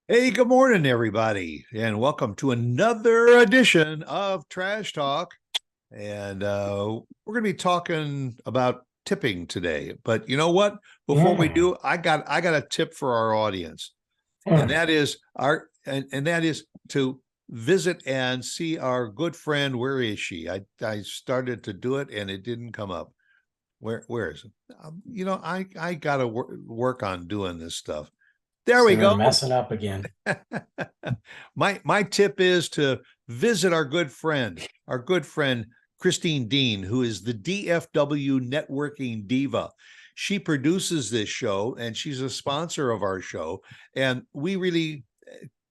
Hey, good morning, everybody, and welcome to another edition of Trash Talk. And we're going to be talking about tipping today. But you know what? Before we Yeah. do, I got a tip for our audience, and Hmm. that is that is to visit and see our good friend. Where is she? I started to do it and it didn't come up. Where is it? I got to work on doing this stuff. There So we you're go. messing up again. My tip is to visit our good friend Christine Dean, who is the DFW networking diva. She produces this show and she's a sponsor of our show. And we really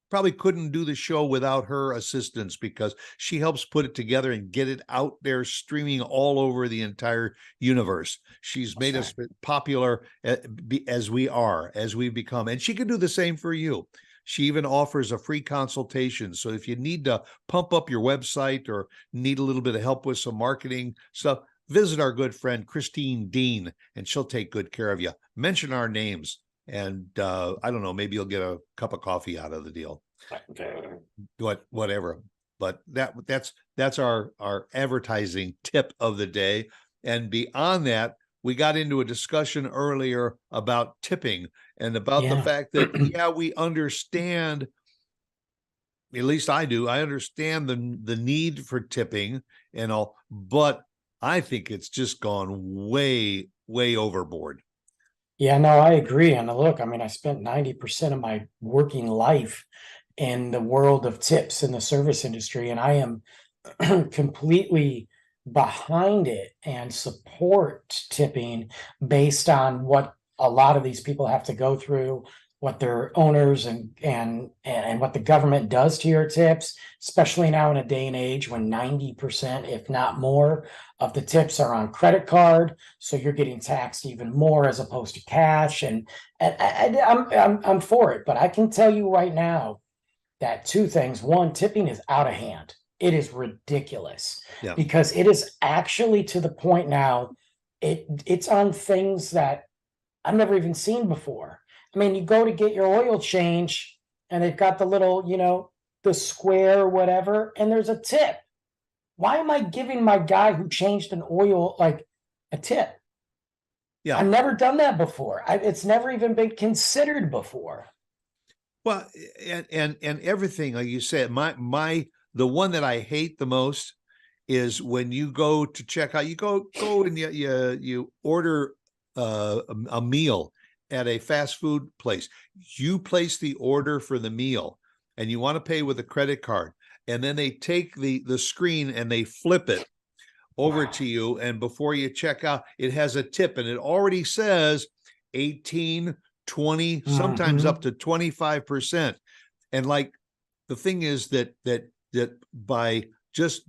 probably couldn't do the show without her assistance because she helps put it together and get it out there streaming all over the entire universe. She's That's made right. us popular as we've become, and she can do the same for you. She even offers a free consultation. So if you need to pump up your website or need a little bit of help with some marketing stuff, visit our good friend Christine Dean, and she'll take good care of you. Mention our names, and I don't know, maybe you'll get a cup of coffee out of the deal. Whatever. But that's our advertising tip of the day. And beyond that, we got into a discussion earlier about tipping and about the Yeah. fact that yeah, we understand, at least I do, I understand the need for tipping and all, but I think it's just gone way overboard. Yeah, no, I agree. And look, I mean, I spent 90% of my working life in the world of tips in the service industry, and I am completely behind it and support tipping based on what a lot of these people have to go through, what their owners and what the government does to your tips, especially now in a day and age when 90%, if not more, of the tips are on credit card. So you're getting taxed even more as opposed to cash. I'm for it, but I can tell you right now that two things. One, tipping is out of hand. It is ridiculous Yeah. because it is actually to the point now. It's on things that I've never even seen before. I mean, you go to get your oil change, and they've got the little, the square, whatever, and there's a tip. Why am I giving my guy who changed an oil like a tip? Yeah. I've never done that before. It's never even been considered before. Well, and everything, like you said, the one that I hate the most is when you go to check out, you go and you order a meal at a fast food place. You place the order for the meal, and you want to pay with a credit card, and then they take the screen and they flip it over to Wow. you, and before you check out, it has a tip, and it already says 18, 20, sometimes Mm-hmm. up to 25%. And like the thing is that by just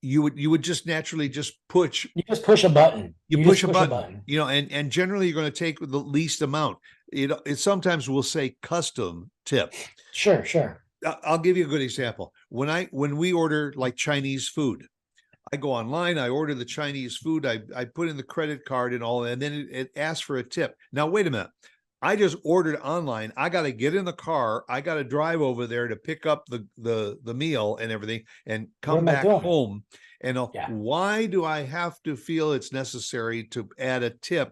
you would just naturally just push You just push a button. you You push just a push a button, button. and generally you're going to take the least amount. It sometimes will say custom tip. Sure, sure. I'll give you a good example. When we order like Chinese food, I go online, I order the Chinese food, I put in the credit card and all, and then it asks for a tip. Now, wait a minute. I just ordered online. I got to get in the car. I got to drive over there to pick up the meal and everything and What come am I back doing? home. And Yeah. why do I have to feel it's necessary to add a tip?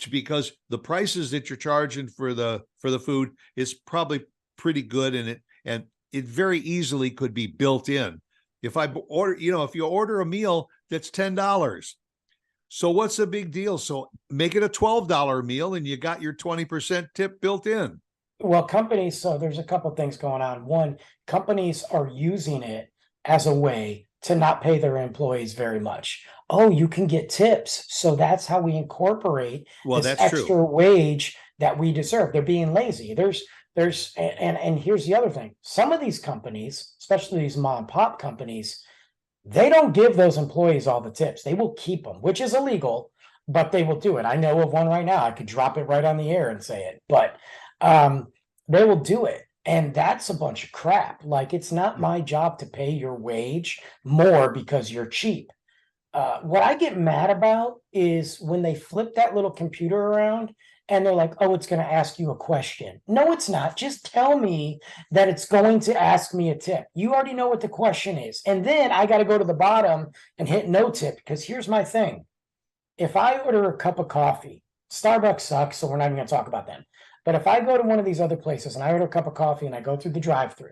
Because the prices that you're charging for the food is probably pretty good, and it very easily could be built in. If you order a meal that's $10, so what's the big deal? So make it a $12 meal and you got your 20% tip built in. Well, companies, so there's a couple things going on. One, companies are using it as a way to not pay their employees very much. Oh, you can get tips. So that's how we incorporate Well, this that's true. extra wage that we deserve. They're being lazy. And here's the other thing. Some of these companies, especially these mom and pop companies, they don't give those employees all the tips. They will keep them, which is illegal, but they will do it. I know of one right now. I could drop it right on the air and say it, but um, they will do it. And that's a bunch of crap. Like, it's not Yeah. my job to pay your wage more because you're cheap. What I get mad about is when they flip that little computer around and they're like, oh, it's going to ask you a question. No, it's not. Just tell me that it's going to ask me a tip. You already know what the question is. And then I got to go to the bottom and hit no tip, because here's my thing. If I order a cup of coffee, Starbucks sucks, so we're not even going to talk about them. But if I go to one of these other places and I order a cup of coffee and I go through the drive-through,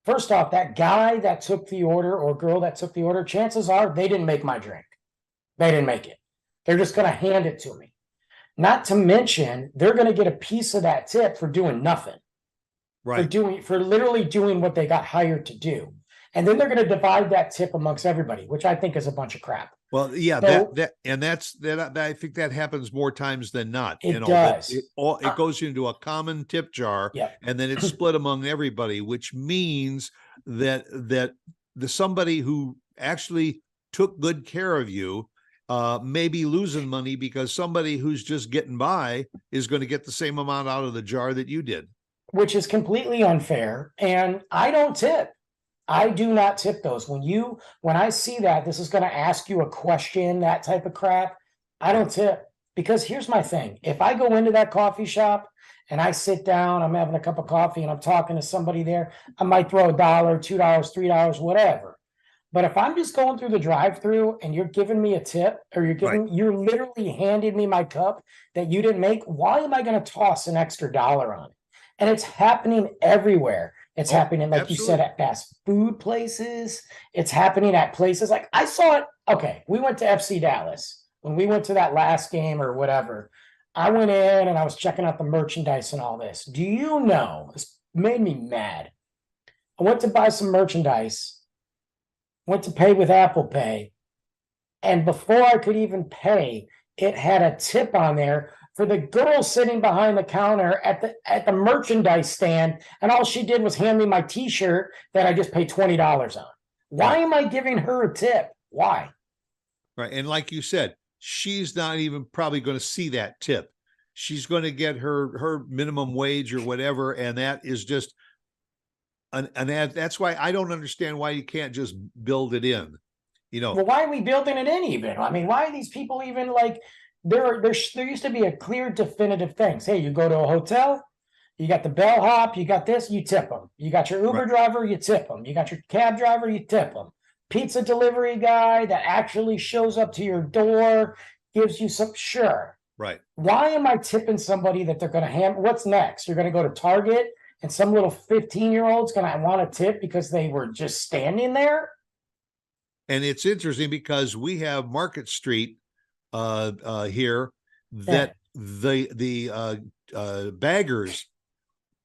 first off, that guy that took the order or girl that took the order, chances are they didn't make my drink. They didn't make it. They're just going to hand it to me. Not to mention, they're going to get a piece of that tip for doing nothing, Right. for literally doing what they got hired to do. And then they're going to divide that tip amongst everybody, which I think is a bunch of crap. Well, yeah, So that I think that happens more times than not. it You know, that does. it goes into a common tip jar, Yeah. and then it's split among everybody, which means that the somebody who actually took good care of you may be losing money, because somebody who's just getting by is going to get the same amount out of the jar that you did. Which is completely unfair. And I don't tip. I do not tip those. When I see that this is going to ask you a question, that type of crap, I don't tip. Because here's my thing. If I go into that coffee shop and I sit down, I'm having a cup of coffee and I'm talking to somebody there, I might throw $1, $2, $3, whatever. But if I'm just going through the drive-through and you're giving me a tip, or you're literally handing me my cup that you didn't make, why am I going to toss an extra dollar on it? And it's happening everywhere. It's happening, like you said, at fast food places. It's happening at places like I saw it. Okay, we went to FC Dallas when we went to that last game or whatever. I went in and I was checking out the merchandise and all this. Do you know? This made me mad. I went to buy some merchandise, went to pay with Apple Pay, and before I could even pay, it had a tip on there for the girl sitting behind the counter at the merchandise stand, and all she did was hand me my T-shirt that I just paid $20 on. Why am I giving her a tip? Why? Right. And like you said, she's not even probably going to see that tip. She's going to get her minimum wage or whatever, and that is just an ad. That's why I don't understand why you can't just build it in. You know, Well, why are we building it in even? I mean, why are these people even like, there used to be a clear, definitive things. Hey, you go to a hotel, you got the bellhop, you got this, you tip them. You got your Uber Right. driver, you tip them. You got your cab driver, you tip them. Pizza delivery guy that actually shows up to your door, gives you some, sure. Right. Why am I tipping somebody that they're going to hand? What's next? You're going to go to Target and some little 15-year-old's going to want a tip because they were just standing there? And it's interesting because we have Market Street here that the baggers,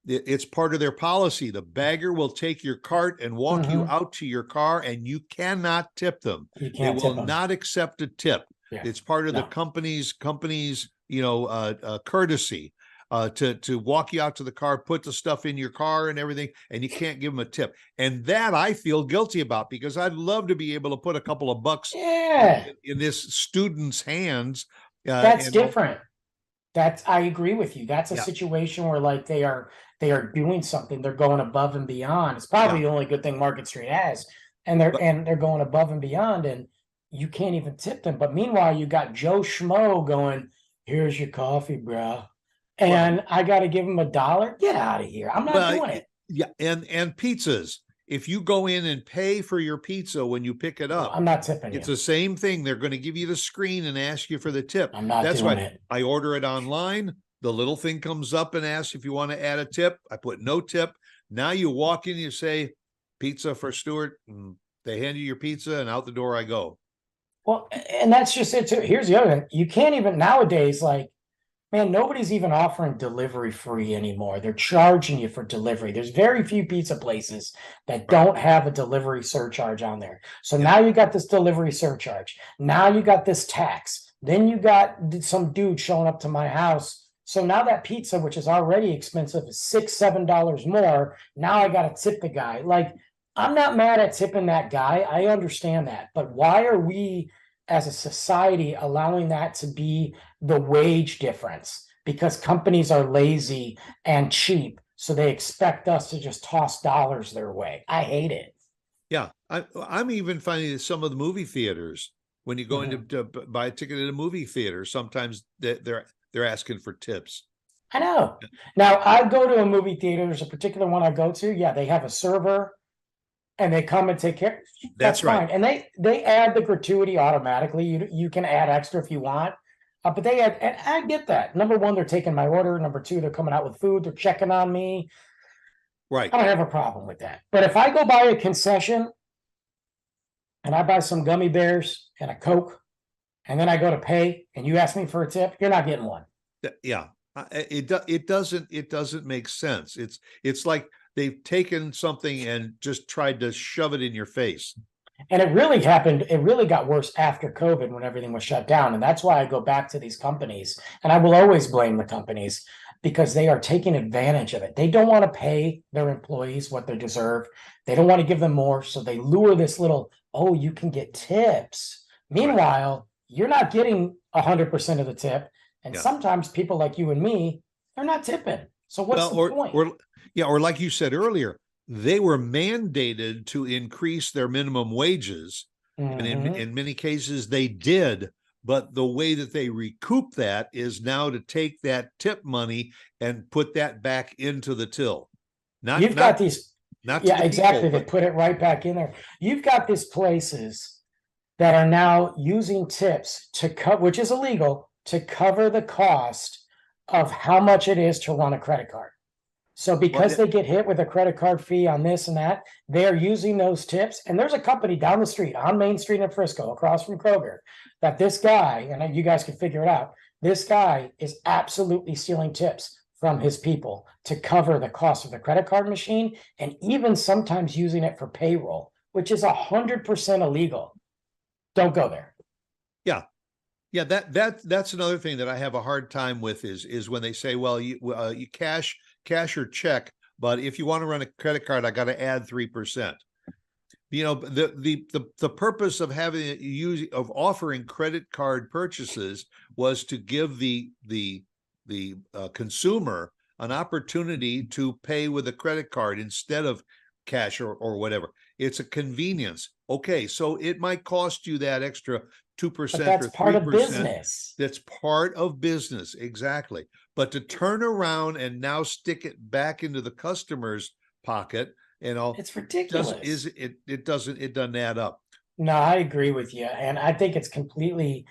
it's part of their policy. The bagger will take your cart and walk you out to your car, and you cannot tip them. You They can't will tip them. not accept a tip. Yeah. It's part of the No. company's courtesy to walk you out to the car, put the stuff in your car and everything, and you can't give them a tip. And that I feel guilty about, because I'd love to be able to put a couple of bucks Yeah, in this student's hands. that's and different. I agree with you. That's a Yeah. situation where like they are doing something. They're going above and beyond. It's probably Yeah. the only good thing Market Street has, and But- they're going above and beyond, and you can't even tip them. But meanwhile, you got Joe Schmo going, "Here's your coffee, bro," and I got to give him $1. Get out of here! I'm not doing it. Yeah, and pizzas. If you go in and pay for your pizza when you pick it up, I'm not tipping it's you. the same thing. They're going to give you the screen and ask you for the tip. I'm not That's doing why it. I order it online. The little thing comes up and asks if you want to add a tip. I put no tip. Now you walk in, you say, "Pizza for Stuart," and they hand you your pizza, and out the door I go. Well, and that's just it too. Here's the other thing. You can't even nowadays, like, man, nobody's even offering delivery free anymore. They're charging you for delivery. There's very few pizza places that don't have a delivery surcharge on there. So now you got this delivery surcharge. Now you got this tax. Then you got some dude showing up to my house. So now that pizza, which is already expensive, is $6, $7 more. Now I got to tip the guy. Like, I'm not mad at tipping that guy. I understand that. But why are we as a society allowing that to be the wage difference? Because companies are lazy and cheap, so they expect us to just toss dollars their way. I hate it. Yeah, I'm even finding that some of the movie theaters, when you go in to buy a ticket at a movie theater, sometimes they're asking for tips. I know. Now I go to a movie theater. There's a particular one I go to. Yeah, they have a server and they come and take care. That's That's right. fine. And they add the gratuity automatically. You can add extra if you want. But they add, and I get that. Number one, they're taking my order. Number two, they're coming out with food. They're checking on me. Right. I don't have a problem with that. But if I go buy a concession and I buy some gummy bears and a Coke, and then I go to pay and you ask me for a tip, you're not getting one. Yeah. It doesn't make sense. It's like they've taken something and just tried to shove it in your face. And it really happened. It really got worse after COVID when everything was shut down. And that's why I go back to these companies. And I will always blame the companies because they are taking advantage of it. They don't want to pay their employees what they deserve. They don't want to give them more. So they lure this little, oh, you can get tips. Meanwhile, you're not getting 100% of the tip. And sometimes people like you and me, they're not tipping. So what's the point? Or like you said earlier, they were mandated to increase their minimum wages. And in many cases they did. But the way that they recoup that is now to take that tip money and put that back into the till. Exactly. They put it right back in there. You've got these places that are now using tips to cut, which is illegal, to cover the cost of how much it is to run a credit card. So because they get hit with a credit card fee on this and that, they're using those tips. And there's a company down the street on Main Street in Frisco, across from Kroger, that this guy, and you guys can figure it out, this guy is absolutely stealing tips from his people to cover the cost of the credit card machine, and even sometimes using it for payroll, which is 100% illegal. Don't go there. Yeah, that's another thing that I have a hard time with is when they say, well, you cash or check, but if you want to run a credit card, I got to add 3%. You know, the purpose of offering credit card purchases was to give the consumer an opportunity to pay with a credit card instead of cash or whatever. It's a convenience. Okay, so it might cost you that extra 2% or 3%. That's part of business. That's part of business, exactly. But to turn around and now stick it back into the customer's pocket, it's ridiculous. It doesn't add up. No, I agree with you. And I think it's completely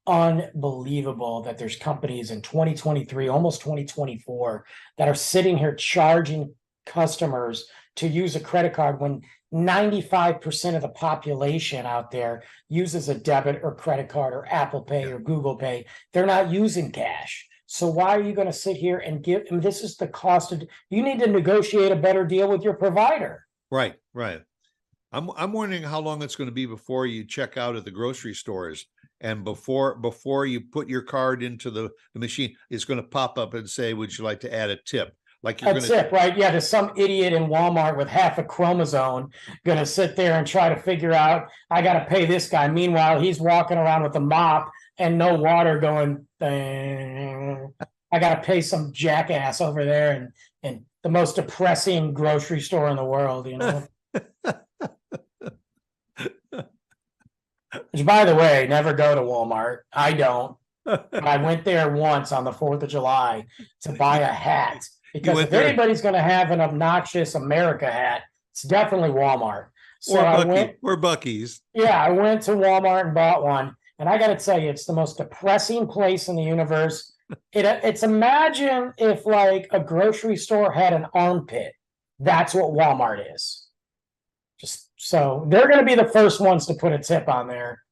unbelievable that there's companies in 2023, almost 2024, that are sitting here charging customers to use a credit card when 95% of the population out there uses a debit or credit card or Apple Pay or Google Pay. They're not using cash. So why are you going to sit here and this is the cost of, you need to negotiate a better deal with your provider. Right. I'm wondering how long it's going to be before you check out at the grocery stores, and before you put your card into the machine, it's going to pop up and say, would you like to add a tip? Like you're going to tip, right? Yeah, there's some idiot in Walmart with half a chromosome going to sit there and try to figure out, I got to pay this guy. Meanwhile, he's walking around with a mop and no water going, I got to pay some jackass over there in the most depressing grocery store in the world, you know? Which, by the way, never go to Walmart. I don't. But I went there once on the 4th of July to buy a hat. Because if anybody's going to have an obnoxious America hat, it's definitely Walmart. So or Buc-ee's. Yeah, I went to Walmart and bought one. And I got to tell you, it's the most depressing place in the universe. It's imagine if like a grocery store had an armpit. That's what Walmart is. Just so they're going to be the first ones to put a tip on there,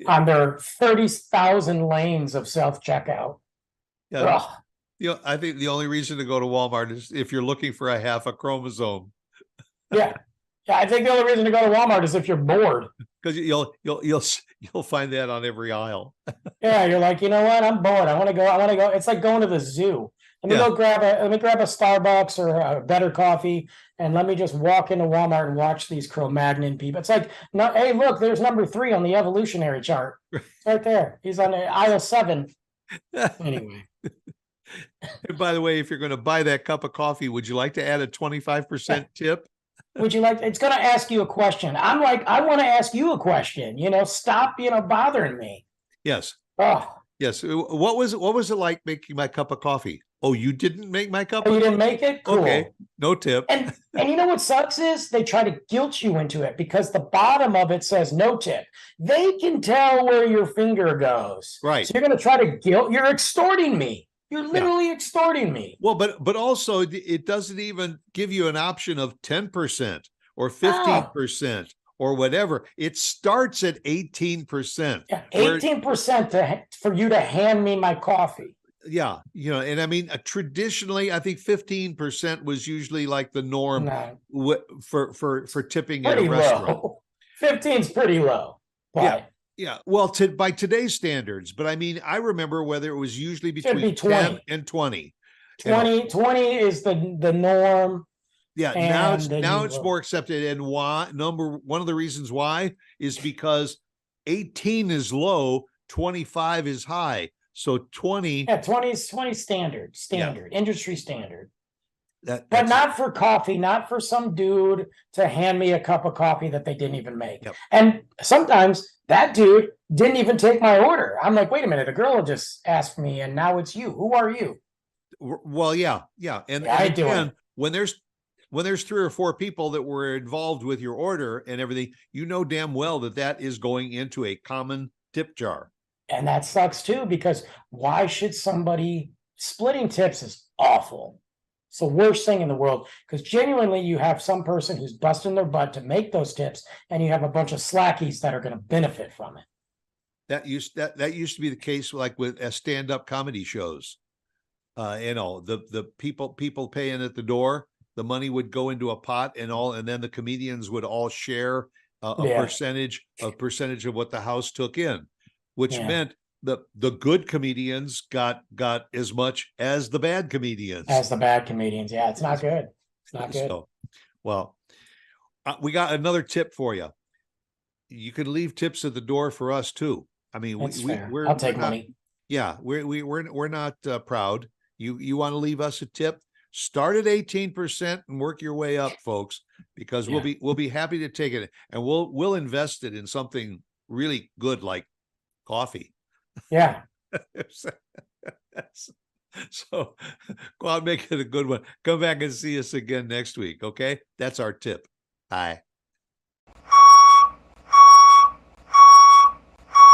on their 30,000 lanes of self-checkout. Yeah. Ugh. I think the only reason to go to Walmart is if you're looking for a half a chromosome. Yeah, I think the only reason to go to Walmart is if you're bored. Because you'll find that on every aisle. Yeah, you're like, you know what? I'm bored. I want to go. It's like going to the zoo. Let me grab a Starbucks or a Better Coffee, and let me just walk into Walmart and watch these Cro-Magnon people. It's like, no, hey, look, there's number 3 on the evolutionary chart, right there. He's on aisle 7. Anyway. And by the way, if you're going to buy that cup of coffee, would you like to add a 25% tip? Would you like? It's going to ask you a question. I'm like, I want to ask you a question. Stop, bothering me. Yes. Oh, Yes. What was it like making my cup of coffee? Oh, you didn't make my cup Oh, of you didn't coffee? make it? Cool. Okay. No tip. And you know what sucks is they try to guilt you into it because the bottom of it says no tip. They can tell where your finger goes. Right. So you're going to try to you're extorting me. You're Yeah. literally extorting me. Well, but also it doesn't even give you an option of 10% or Oh, 15% or whatever. It starts at 18%. yeah, Where 18% for you to hand me my coffee. yeah, you know, and I mean, traditionally, I think 15% was usually like the norm No, for tipping at a pretty restaurant. low. 15's pretty low. Yeah, But yeah. Well, by today's standards, but I mean, I remember whether it was usually should be between 10 20. and 20. You know, 20 is the norm. yeah. And then Now you it's more accepted, and why? One of the reasons why is because 18 is low, 25 is high. So 20, yeah, 20 is 20 standard, yeah, industry standard. But that's not for coffee, not for some dude to hand me a cup of coffee that they didn't even make. Yep. And sometimes that dude didn't even take my order. I'm like, wait a minute, the girl just asked me, and now it's you. Who are you? Well, yeah, yeah. And I ain't doing again, it. when there's 3 or 4 people that were involved with your order and everything, you know damn well that that is going into a common tip jar. And that sucks too, because why should somebody splitting tips is awful. It's the worst thing in the world because genuinely you have some person who's busting their butt to make those tips, and you have a bunch of slackies that are going to benefit from it. That used to be the case, like with stand-up comedy shows. You know, the people paying at the door, the money would go into a pot and then the comedians would all share a Yeah. percentage of what the house took in, which Yeah. meant the good comedians got as much as the bad comedians. As the bad comedians. Yeah, it's not good. It's not good. So, well, we got another tip for you. You can leave tips at the door for us too. I mean, That's fair. we're I'll take not, money. yeah, we're not proud. You want to leave us a tip? Start at 18% and work your way up, folks, because Yeah. we'll be happy to take it, and we'll invest it in something really good like coffee. Yeah. So go out and make it a good one. Come back and see us again next week. Okay, that's our tip. Bye.